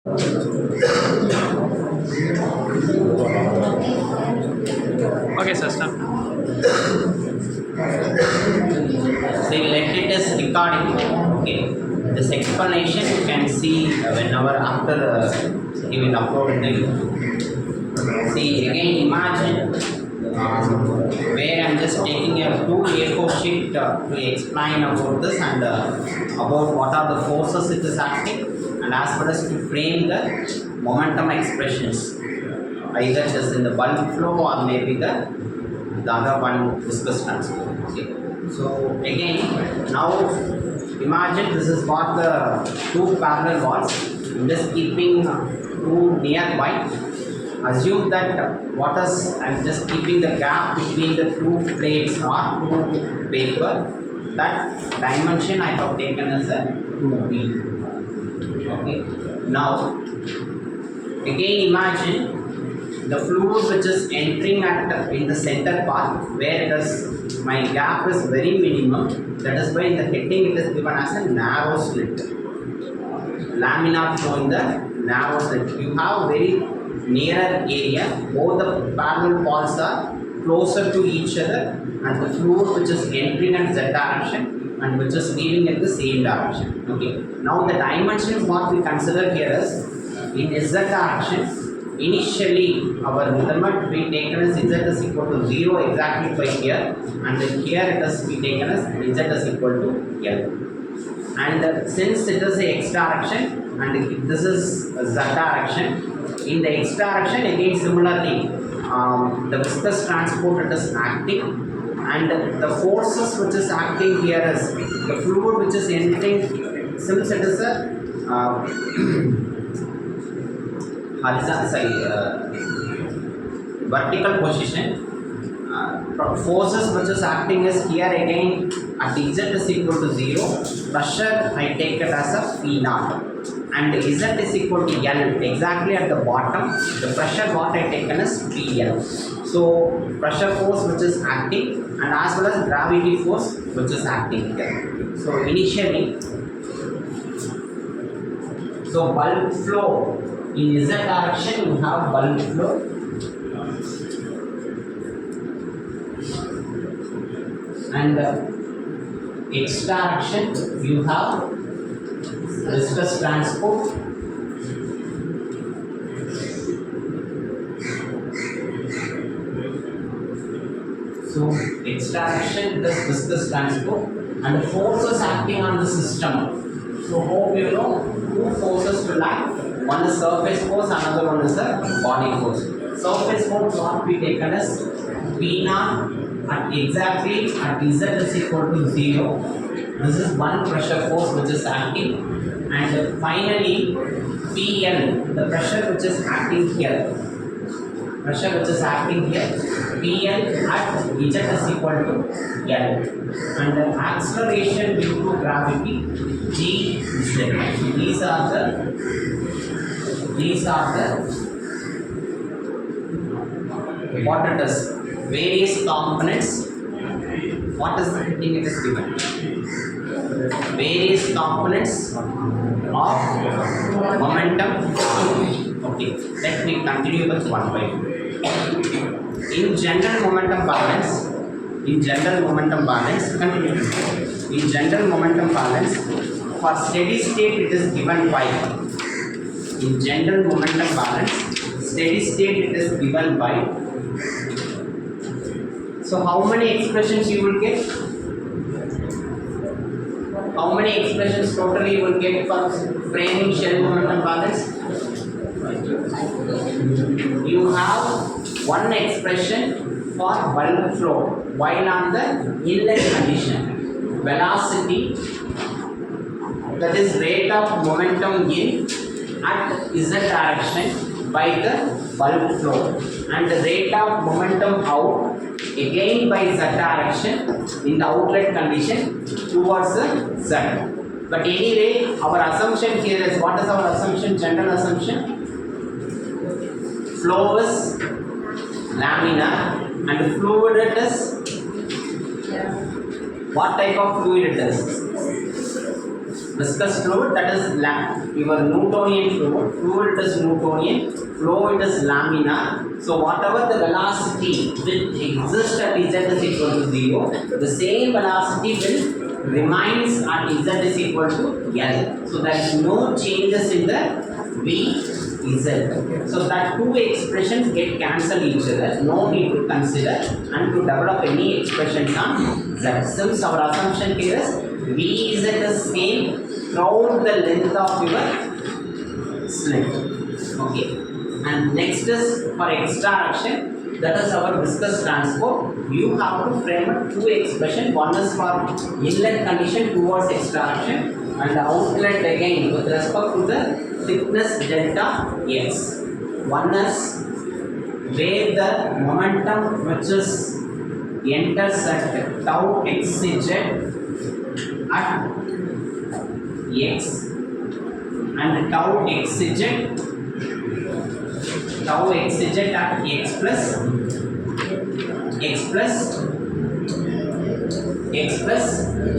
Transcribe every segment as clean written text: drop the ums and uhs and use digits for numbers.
Okay, system. See, let it is recording. Okay, this explanation you can see whenever after he will upload in the YouTube. See, again imagine where I'm just taking a 2 A4 sheet to explain about this and about what are the forces it is acting, and as well as to frame the momentum expressions, either it is in the bulk flow or maybe the other one viscous transport. Okay. So again, now imagine this is what the two parallel walls. I'm just keeping two nearby. Assume that I'm just keeping the gap between the two plates or two paper. That dimension I have taken as a 2b. Okay. Now again imagine the fluid which is entering in the center part where it is my gap is very minimum. That is why in the heading it is given as a narrow slit. Laminar flow in the narrow slit. You have very nearer area. Both the parallel walls are closer to each other, and the fluid which is entering in z direction and which is leaving in the same direction. Okay. Now the dimension what we consider here is in z direction. Initially, our limit we taken as z is equal to 0 exactly by here, and here it is we taken as z is equal to L. And since it is a x direction and this is a z direction, in the x direction again similarly the viscous transport it is acting, and the forces which is acting here is the fluid which is entering, since it is a vertical position, forces which is acting is here again at z is equal to 0. Pressure I take it as a P0, and z is equal to L exactly at the bottom. The pressure what I taken is PL. So pressure force which is acting, and as well as gravity force which is acting here. So initially, so bulk flow in z direction you have bulk flow, and x direction you have viscous transport, so x direction is viscous transport, and the forces acting on the system. So hope you know two forces will act. One is surface force, another one is the body force. Surface force what we taken as P0 at exactly at z is equal to 0. This is one pressure force which is acting, and finally PL, the pressure which is acting here. Pressure which is acting here, PL at z is equal to L, and the acceleration due to gravity G z. These are the what it is, various components. What is the heading it is given? Various components of momentum. Okay, let me continue with one by one. In general momentum balance, continue. In general momentum balance, for steady state it is given by. In general momentum balance, steady state it is given by. So how many expressions you will get? How many expressions totally you will get for framing shell momentum balance? You have one expression for bulk flow while on the inlet condition. Velocity, that is rate of momentum in at z direction by the bulk flow, and the rate of momentum out again by z direction in the outlet condition towards the z. But anyway, our assumption here is, what is our assumption, general assumption? Flow is laminar, and fluid it is, what type of fluid it is? Viscous fluid, that is your Newtonian fluid. Fluid is Newtonian, flow it is laminar. So whatever the velocity will exist at z is equal to 0, the same velocity will remains at z is equal to L. So there is no changes in the V Z. So that two expressions get cancelled each other. No need to consider and to develop any expressions on Z. Since our assumption here is V Z is same throughout the length of your slit. Okay. And next is for extraction. That is our viscous transport. You have to frame up two expressions. One is for inlet condition towards extraction, and the outlet again with respect to the thickness delta x. One is where the momentum which is enters at tau xz at x, and tau xz at x plus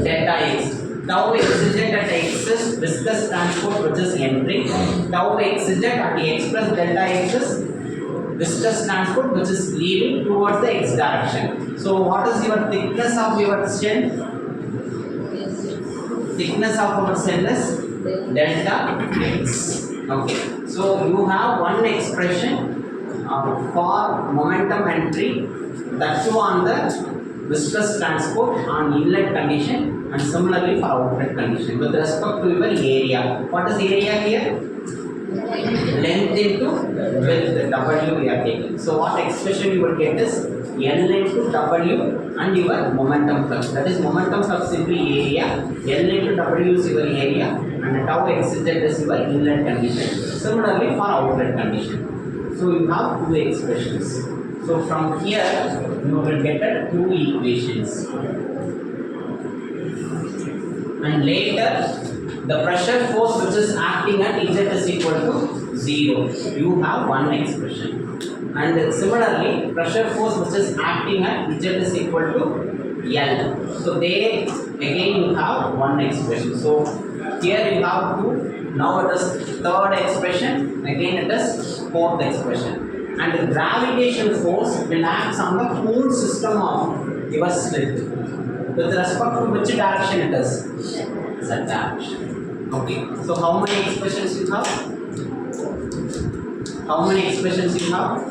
delta x. Tau xz at x is viscous transport which is entering. Tau xz at x plus delta x is viscous transport which is leaving towards the x direction. So what is your thickness of your shell? Thickness of our cell is delta x. Okay. So you have one expression for momentum entry, that too on the viscous transport on inlet condition, and similarly for outlet condition with respect to your area. What is area here? Length into width, W we are taking. So what expression you will get is L into W and your momentum flux. That is momentum flux simply area. L into W is your area, and tau xz is your inlet condition. Similarly for outlet condition. So you have two expressions. So from here you will get two equations. And later the pressure force which is acting at Z is equal to 0. You have one expression. And similarly pressure force which is acting at Z is equal to L. So they again you have one expression. So here you have two. Now it is third expression. Again it is fourth expression. And the gravitational force will act on the whole system of your slit. With respect to which direction it is? Z direction. Okay. So how many expressions you have? How many expressions you have?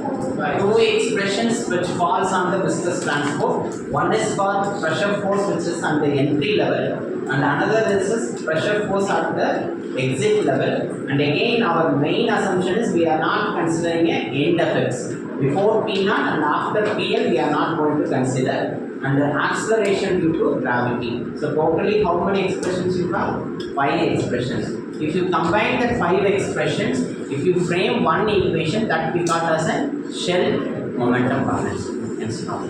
Two expressions which falls on the viscous transport. One is for pressure force which is on the entry level, and another is pressure force at the exit level. And again our main assumption is we are not considering an end effects. Before P0 and after PL we are not going to consider. And the acceleration due to gravity. So totally how many expressions you have? 5 expressions. If you combine that 5 expressions, if you frame one equation, that we got as a shell momentum balance. And stop.